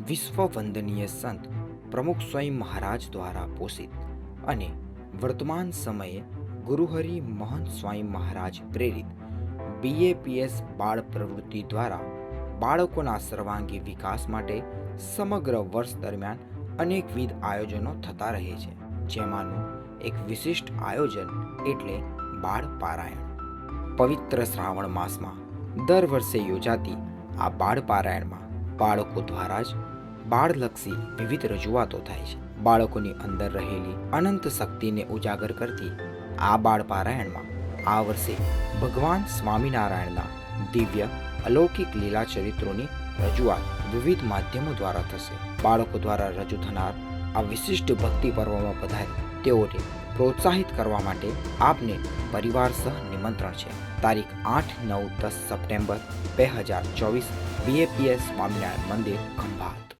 વિશ્વ વંદનીય સંત પ્રમુખ સ્વયં મહારાજ દ્વારા પોષિત અને વર્તમાન સમયે ગુરુહરિ મહંત સ્વામી મહારાજ પ્રેરિત BAPS બાળ પ્રવૃત્તિ દ્વારા બાળકોના સર્વાંગી વિકાસ માટે સમગ્ર વર્ષ દરમિયાન અનેકવિધ આયોજનો થતા રહે છે, જેમાંનું એક વિશિષ્ટ આયોજન એટલે બાળ પારાયણ. પવિત્ર શ્રાવણ માસમાં દર વર્ષે યોજાતી આ બાળ પારાયણમાં બાળકો દ્વારા જ બાળલક્ષી વિવિધ રજૂઆતો થાય છે. બાળકોની અંદર રહેલી અનંત શક્તિને ઉજાગર કરતી આ બાળ પારાયણમાં આ વર્ષે ભગવાન સ્વામિનારાયણના દિવ્ય અલૌકિક લીલા ચરિત્રોની રજૂઆત વિવિધ માધ્યમો દ્વારા થશે. બાળકો દ્વારા રજૂ થનાર આ વિશિષ્ટ ભક્તિ પર્વમાં પધારી તેઓને પ્રોત્સાહિત કરવા માટે આપને પરિવાર સહ નિમંત્રણ છે. તારીખ 8, 9, 10 સપ્ટેમ્બર 2024 BAPS સ્વામિનારાયણ મંદિર, ખંભાત.